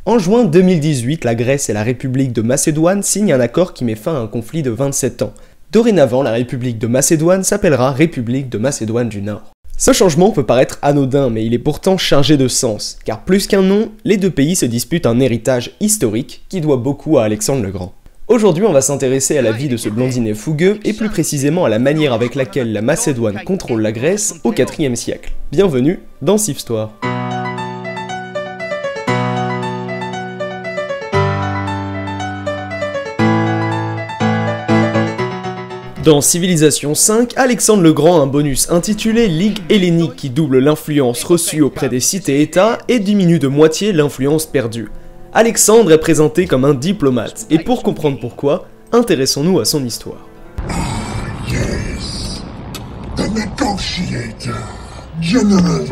En juin 2018, la Grèce et la République de Macédoine signent un accord qui met fin à un conflit de 27 ans. Dorénavant, la République de Macédoine s'appellera République de Macédoine du Nord. Ce changement peut paraître anodin, mais il est pourtant chargé de sens, car plus qu'un nom, les deux pays se disputent un héritage historique qui doit beaucoup à Alexandre le Grand. Aujourd'hui, on va s'intéresser à la vie de ce blondinet fougueux, et plus précisément à la manière avec laquelle la Macédoine contrôle la Grèce au IVe siècle. Bienvenue dans Civ'Histoire. Dans Civilisation 5, Alexandre le Grand a un bonus intitulé Ligue hellénique qui double l'influence reçue auprès des cités-États et diminue de moitié l'influence perdue. Alexandre est présenté comme un diplomate, et pour comprendre pourquoi, intéressons-nous à son histoire.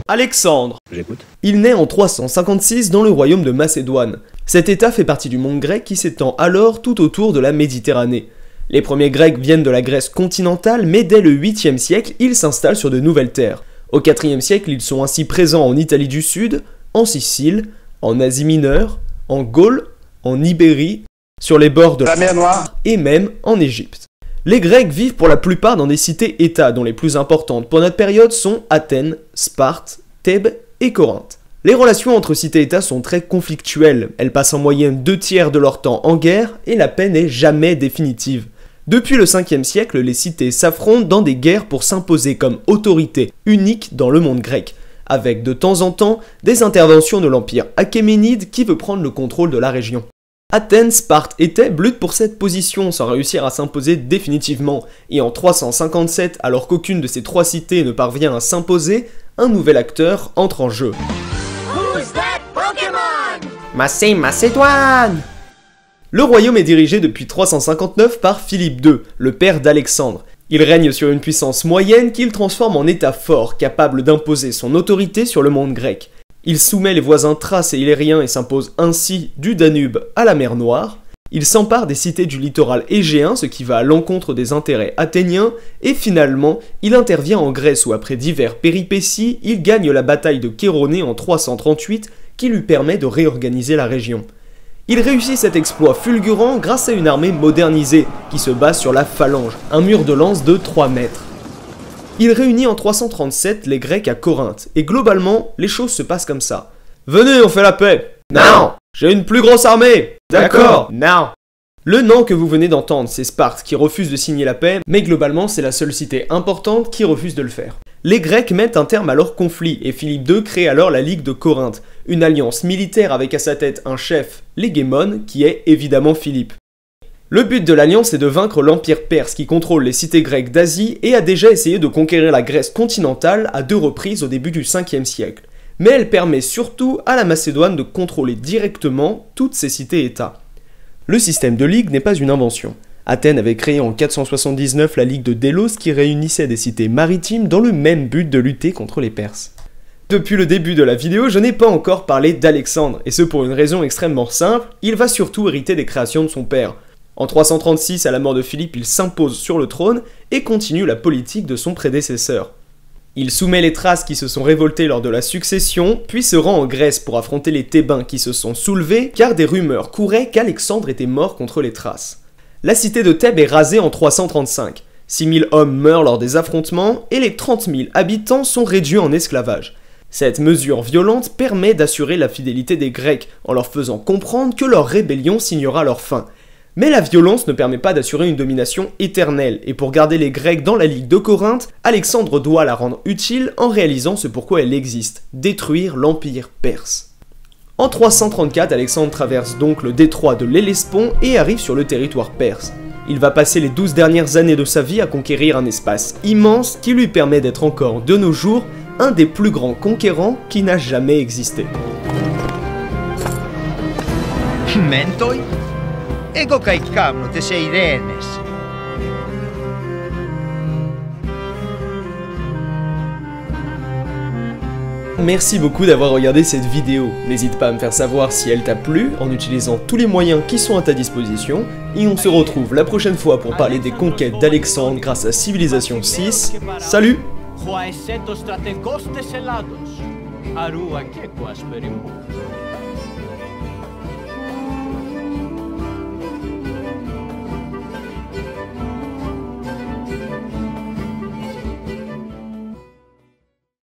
Alexandre. J'écoute. Il naît en 356 dans le royaume de Macédoine. Cet état fait partie du monde grec qui s'étend alors tout autour de la Méditerranée. Les premiers Grecs viennent de la Grèce continentale, mais dès le 8e siècle, ils s'installent sur de nouvelles terres. Au 4e siècle, ils sont ainsi présents en Italie du Sud, en Sicile, en Asie mineure, en Gaule, en Ibérie, sur les bords de la mer Noire et même en Égypte. Les Grecs vivent pour la plupart dans des cités-États dont les plus importantes pour notre période sont Athènes, Sparte, Thèbes et Corinthe. Les relations entre cités-États sont très conflictuelles, elles passent en moyenne 2/3 de leur temps en guerre et la paix n'est jamais définitive. Depuis le 5e siècle, les cités s'affrontent dans des guerres pour s'imposer comme autorité unique dans le monde grec, avec de temps en temps des interventions de l'empire achéménide qui veut prendre le contrôle de la région. Athènes, Sparte et Thèbes luttent pour cette position sans réussir à s'imposer définitivement, et en 357, alors qu'aucune de ces trois cités ne parvient à s'imposer, un nouvel acteur entre en jeu. Who's that Pokémon? Macédoine! Le royaume est dirigé depuis 359 par Philippe II, le père d'Alexandre. Il règne sur une puissance moyenne qu'il transforme en état fort, capable d'imposer son autorité sur le monde grec. Il soumet les voisins thraces et illériens et s'impose ainsi du Danube à la mer Noire. Il s'empare des cités du littoral égéen, ce qui va à l'encontre des intérêts athéniens, et finalement, il intervient en Grèce où après divers péripéties, il gagne la bataille de Chéronée en 338, qui lui permet de réorganiser la région. Il réussit cet exploit fulgurant grâce à une armée modernisée, qui se base sur la phalange, un mur de lance de 3 mètres. Il réunit en 337 les Grecs à Corinthe, et globalement, les choses se passent comme ça. Venez, on fait la paix! Non! J'ai une plus grosse armée! D'accord! Non! Le non que vous venez d'entendre, c'est Sparte qui refuse de signer la paix, mais globalement, c'est la seule cité importante qui refuse de le faire. Les Grecs mettent un terme à leur conflit, et Philippe II crée alors la Ligue de Corinthe, une alliance militaire avec à sa tête un chef, l'hégémone, qui est évidemment Philippe. Le but de l'alliance est de vaincre l'empire perse qui contrôle les cités grecques d'Asie et a déjà essayé de conquérir la Grèce continentale à 2 reprises au début du 5e siècle. Mais elle permet surtout à la Macédoine de contrôler directement toutes ces cités-États. Le système de ligue n'est pas une invention. Athènes avait créé en 479 la Ligue de Délos qui réunissait des cités maritimes dans le même but de lutter contre les Perses. Depuis le début de la vidéo, je n'ai pas encore parlé d'Alexandre, et ce pour une raison extrêmement simple, il va surtout hériter des créations de son père. En 336, à la mort de Philippe, il s'impose sur le trône et continue la politique de son prédécesseur. Il soumet les Thraces qui se sont révoltés lors de la succession, puis se rend en Grèce pour affronter les Thébains qui se sont soulevés car des rumeurs couraient qu'Alexandre était mort contre les Thraces. La cité de Thèbes est rasée en 335. 6000 hommes meurent lors des affrontements et les 30 000 habitants sont réduits en esclavage. Cette mesure violente permet d'assurer la fidélité des Grecs en leur faisant comprendre que leur rébellion signera leur fin. Mais la violence ne permet pas d'assurer une domination éternelle, et pour garder les Grecs dans la Ligue de Corinthe, Alexandre doit la rendre utile en réalisant ce pourquoi elle existe, détruire l'Empire perse. En 334, Alexandre traverse donc le détroit de l'Hellespont et arrive sur le territoire perse. Il va passer les 12 dernières années de sa vie à conquérir un espace immense qui lui permet d'être encore de nos jours un des plus grands conquérants qui n'a jamais existé. Mentoi? Ego kai kamno te sei renes. Merci beaucoup d'avoir regardé cette vidéo. N'hésite pas à me faire savoir si elle t'a plu en utilisant tous les moyens qui sont à ta disposition. Et on se retrouve la prochaine fois pour parler des conquêtes d'Alexandre grâce à Civilisation 6. Salut! Χωαεσέτος στρατεγός τες Ελλάδος, αρού ακέκουας περιμού.